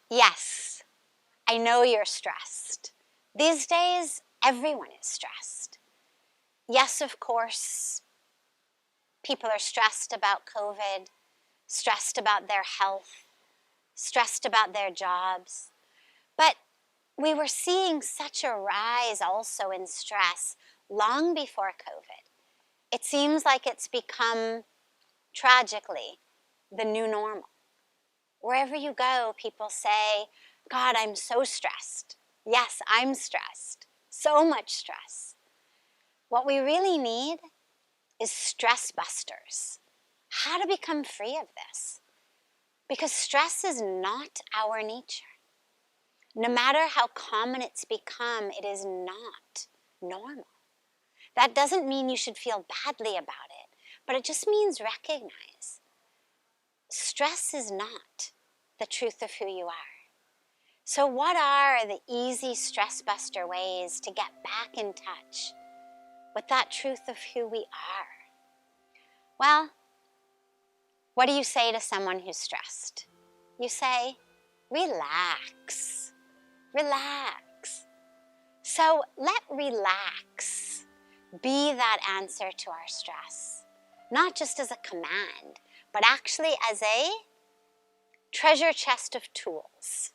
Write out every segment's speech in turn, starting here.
Yes, I know you're stressed. These days, everyone is stressed. Yes, of course, people are stressed about COVID, stressed about their health, stressed about their jobs. But we were seeing such a rise also in stress long before COVID. It seems like it's become, tragically, the new normal. Wherever you go, people say, God, I'm so stressed. Yes, I'm stressed. So much stress. What we really need is stress busters. How to become free of this. Because stress is not our nature. No matter how common it's become, it is not normal. That doesn't mean you should feel badly about it, but it just means recognize stress is not the truth of who you are. So what are the easy stress buster ways to get back in touch with that truth of who we are? Well, what do you say to someone who's stressed? You say, relax, relax. So let relax be that answer to our stress, not just as a command, but actually as a treasure chest of tools.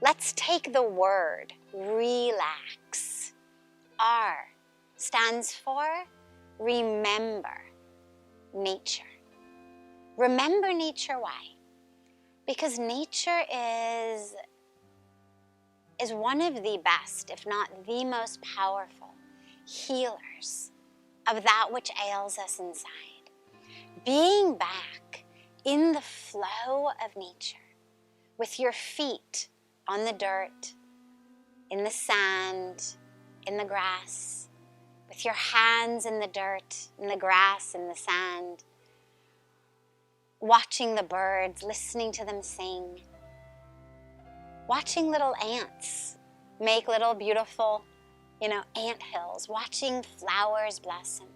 Let's take the word relax. R stands for remember nature. Remember nature, why? Because nature is one of the best, if not the most powerful healers of that which ails us inside. Being back in the flow of nature, with your feet on the dirt, in the sand, in the grass, with your hands in the dirt, in the grass, in the sand, watching the birds, listening to them sing, watching little ants make little beautiful, ant hills, watching flowers blossom.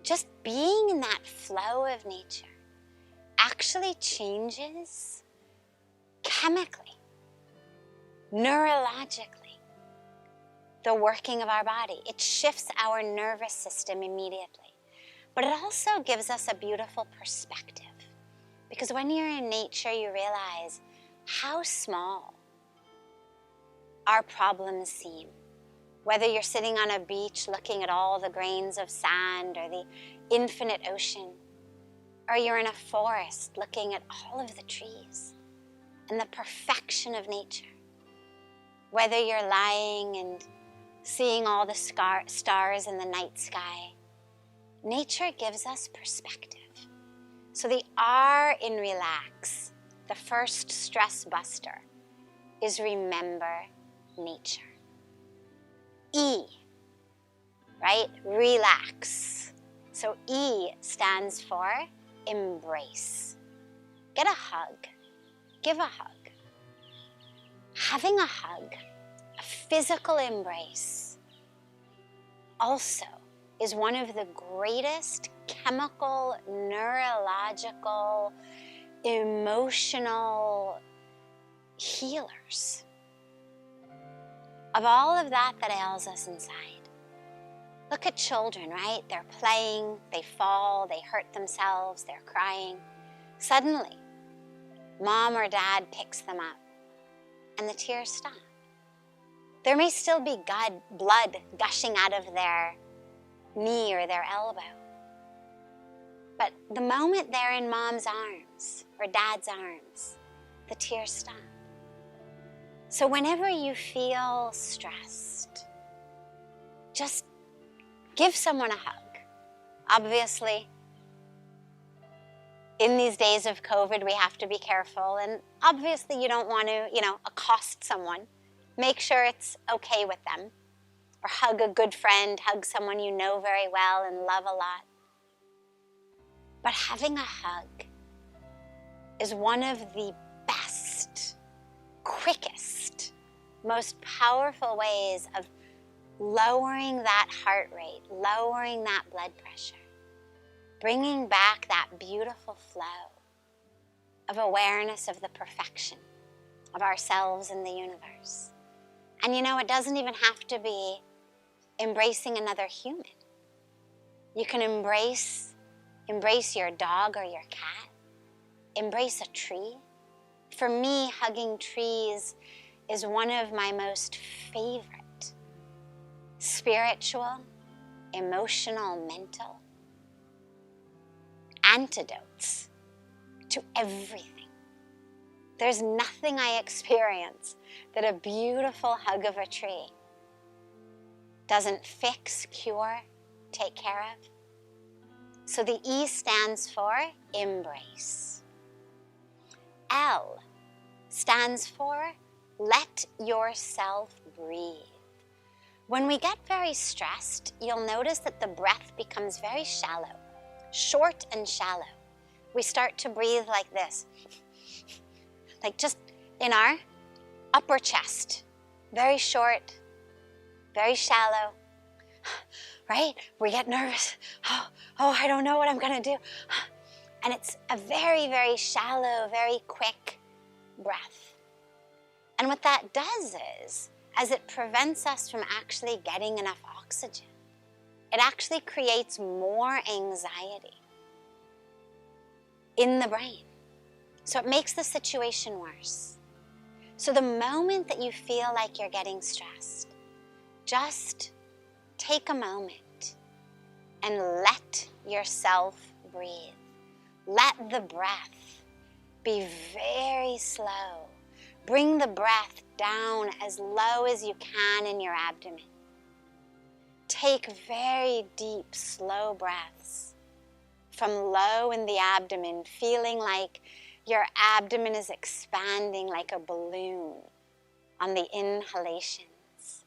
Just being in that flow of nature actually changes chemically, neurologically, the working of our body. It shifts our nervous system immediately. But it also gives us a beautiful perspective. Because when you're in nature, you realize how small our problems seem. Whether you're sitting on a beach looking at all the grains of sand or the infinite ocean, or you're in a forest looking at all of the trees and the perfection of nature. Whether you're lying and seeing all the stars in the night sky, nature gives us perspective. So the R in relax, the first stress buster, is remember nature. E, right? Relax. So E stands for embrace. Get a hug. Give a hug. Having a hug, a physical embrace, also is one of the greatest chemical, neurological, emotional healers of all of that ails us inside. Look at children, right? They're playing, they fall, they hurt themselves, they're crying. Suddenly, mom or dad picks them up and the tears stop. There may still be blood gushing out of their knee or their elbow. But the moment they're in mom's arms or dad's arms, the tears stop. So whenever you feel stressed, just give someone a hug. Obviously, in these days of COVID, we have to be careful. And obviously, you don't want to, accost someone. Make sure it's okay with them. Or hug a good friend, hug someone you know very well and love a lot. But having a hug is one of the best, quickest, most powerful ways of lowering that heart rate, lowering that blood pressure, bringing back that beautiful flow of awareness of the perfection of ourselves and the universe. And you know, it doesn't even have to be embracing another human. You can embrace your dog or your cat. Embrace a tree. For me, hugging trees is one of my most favorite spiritual, emotional, mental antidotes to everything. There's nothing I experience that a beautiful hug of a tree doesn't fix, cure, take care of. So the E stands for embrace. L stands for let yourself breathe. When we get very stressed, you'll notice that the breath becomes very shallow, short and shallow. We start to breathe like this, like just in our upper chest, very short, very shallow, right? We get nervous. Oh, I don't know what I'm gonna do. And it's a very, very shallow, very quick breath. And what that does is, as it prevents us from actually getting enough oxygen, it actually creates more anxiety in the brain. So it makes the situation worse. So the moment that you feel like you're getting stressed, just take a moment and let yourself breathe. Let the breath be very slow. Bring the breath down as low as you can in your abdomen. Take very deep, slow breaths from low in the abdomen, feeling like your abdomen is expanding like a balloon on the inhalations.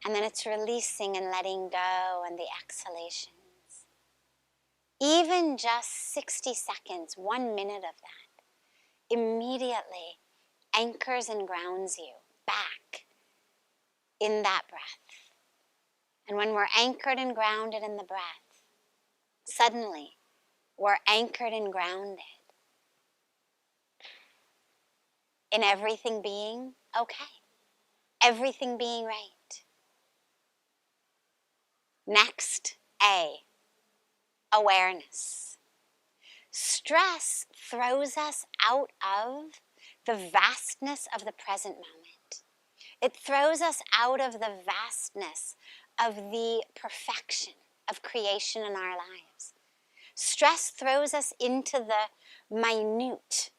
And then it's releasing and letting go on the exhalations. Even just 60 seconds, 1 minute of that, immediately anchors and grounds you back in that breath. And when we're anchored and grounded in the breath, suddenly we're anchored and grounded in everything being okay, everything being right. Next, A, awareness. Stress throws us out of the vastness of the present moment. It throws us out of the vastness of the perfection of creation in our lives. Stress throws us into the minute,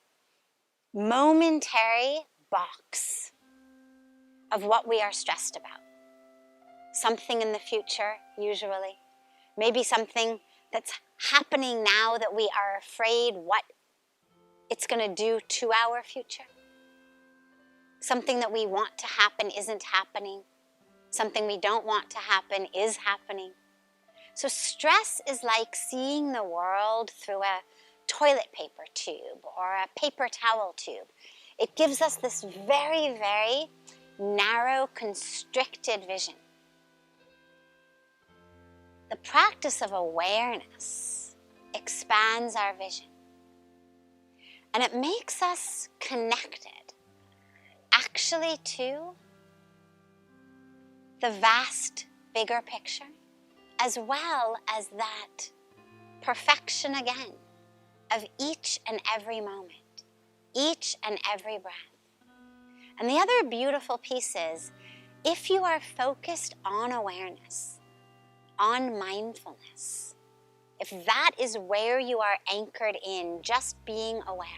momentary box of what we are stressed about. Something in the future, usually. Maybe something that's happening now that we are afraid what it's going to do to our future. Something that we want to happen isn't happening. Something we don't want to happen is happening. So stress is like seeing the world through a toilet paper tube or a paper towel tube. It gives us this very, very narrow, constricted vision. The practice of awareness expands our vision. And it makes us connected actually to the vast, bigger picture, as well as that perfection again of each and every moment, each and every breath. And the other beautiful piece is, if you are focused on awareness, on mindfulness, if that is where you are anchored in, just being aware,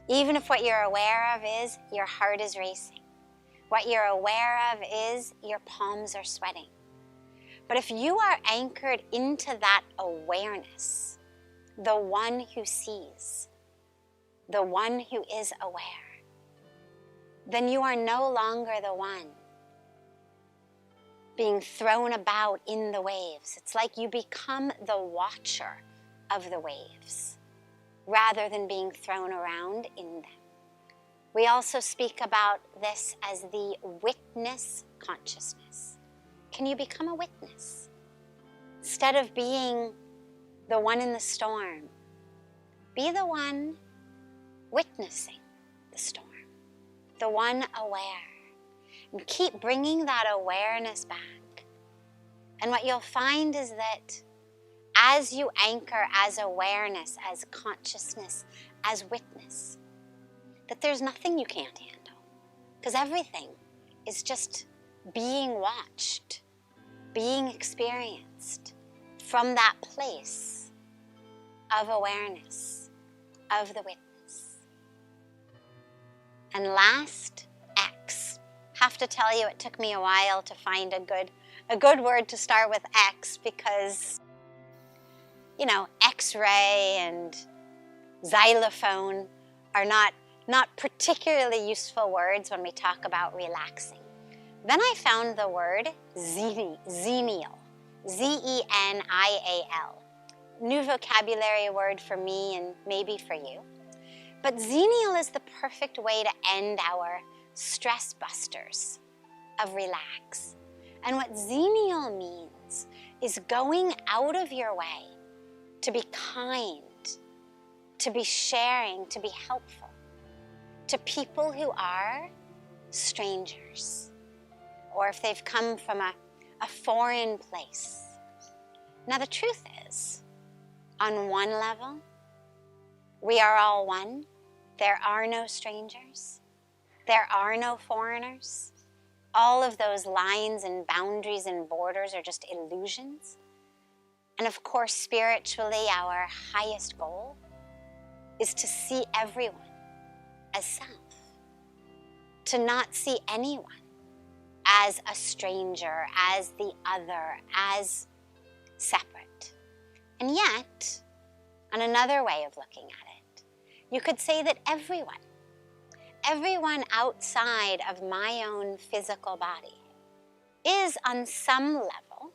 even if what you're aware of is your heart is racing, what you're aware of is your palms are sweating. But if you are anchored into that awareness, the one who sees, the one who is aware, then you are no longer the one being thrown about in the waves. It's like you become the watcher of the waves rather than being thrown around in them. We also speak about this as the witness consciousness. Can you become a witness? Instead of being the one in the storm, Be the one witnessing the storm, the one aware. And keep bringing that awareness back. And what you'll find is that as you anchor as awareness, as consciousness, as witness, that there's nothing you can't handle. Because everything is just being watched, being experienced from that place of awareness, of the witness. And last, X. Have to tell you, it took me a while to find a good word to start with X, because, you know, X-ray and xylophone are not particularly useful words when we talk about relaxing. Then I found the word zenial, Z-E-N-I-A-L. New vocabulary word for me and maybe for you. But zenial is the perfect way to end our stress busters of relax. And what zenial means is going out of your way to be kind, to be sharing, to be helpful to people who are strangers, or if they've come from a foreign place. Now the truth is, on one level, we are all one. There are no strangers. There are no foreigners. All of those lines and boundaries and borders are just illusions. And of course, spiritually, our highest goal is to see everyone as self. To not see anyone as a stranger, as the other, as separate. And yet, on another way of looking at it, you could say that everyone outside of my own physical body is on some level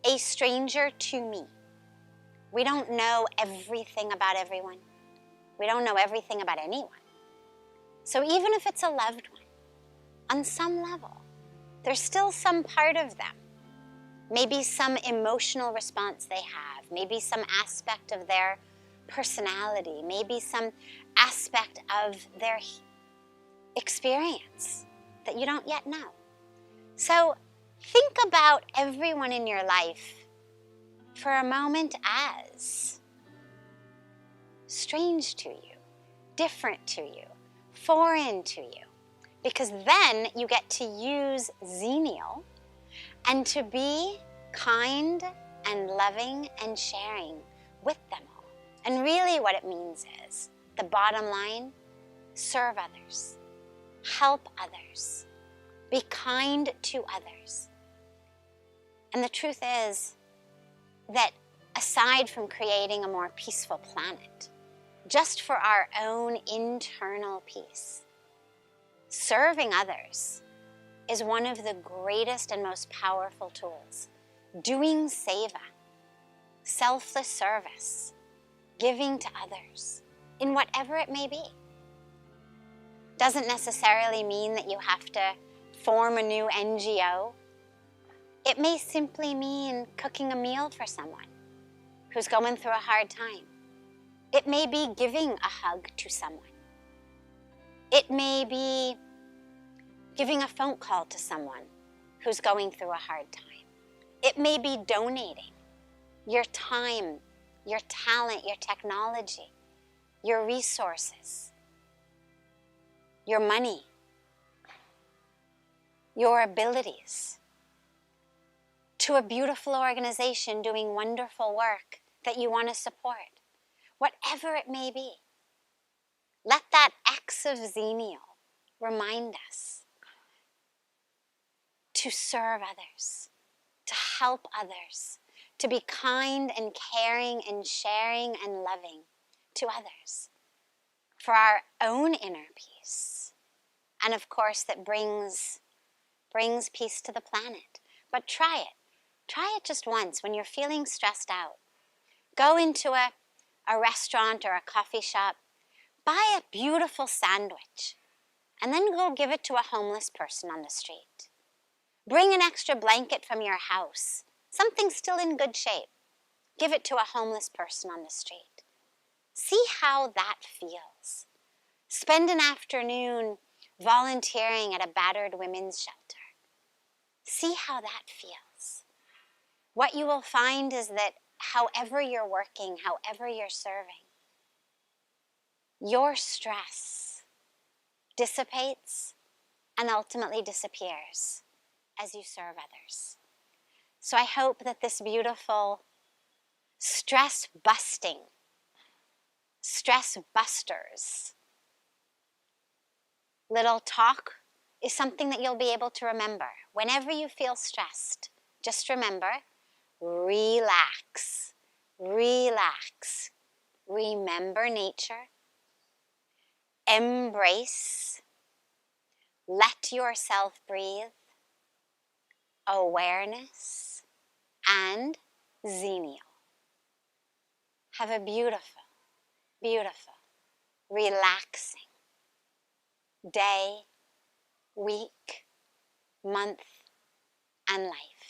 a stranger to me. We don't know everything about everyone. We don't know everything about anyone. So even if it's a loved one, on some level, there's still some part of them. Maybe some emotional response they have, maybe some aspect of their personality, maybe some aspect of their experience that you don't yet know. So think about everyone in your life for a moment as strange to you, different to you, foreign to you. Because then you get to use zenial and to be kind and loving and sharing with them all. And really what it means is, the bottom line, serve others, help others, be kind to others. And the truth is that aside from creating a more peaceful planet, just for our own internal peace, serving others is one of the greatest and most powerful tools. Doing seva, selfless service, giving to others, in whatever it may be. Doesn't necessarily mean that you have to form a new NGO. It may simply mean cooking a meal for someone who's going through a hard time. It may be giving a hug to someone. It may be giving a phone call to someone who's going through a hard time. It may be donating your time, your talent, your technology, your resources, your money, your abilities to a beautiful organization doing wonderful work that you want to support. Whatever it may be, let that X of zenial remind us to serve others, to help others, to be kind and caring and sharing and loving to others for our own inner peace. And of course, that brings peace to the planet. But try it. Try it just once when you're feeling stressed out. Go into a restaurant or a coffee shop, buy a beautiful sandwich, and then go give it to a homeless person on the street. Bring an extra blanket from your house, something still in good shape. Give it to a homeless person on the street. See how that feels. Spend an afternoon volunteering at a battered women's shelter. See how that feels. What you will find is that however you're working, however you're serving, your stress dissipates and ultimately disappears as you serve others. So I hope that this beautiful stress busters little talk is something that you'll be able to remember. Whenever you feel stressed, just remember, relax, relax. Remember nature, embrace, let yourself breathe, awareness, and xenial. Have a beautiful, beautiful, relaxing day, week, month, and life.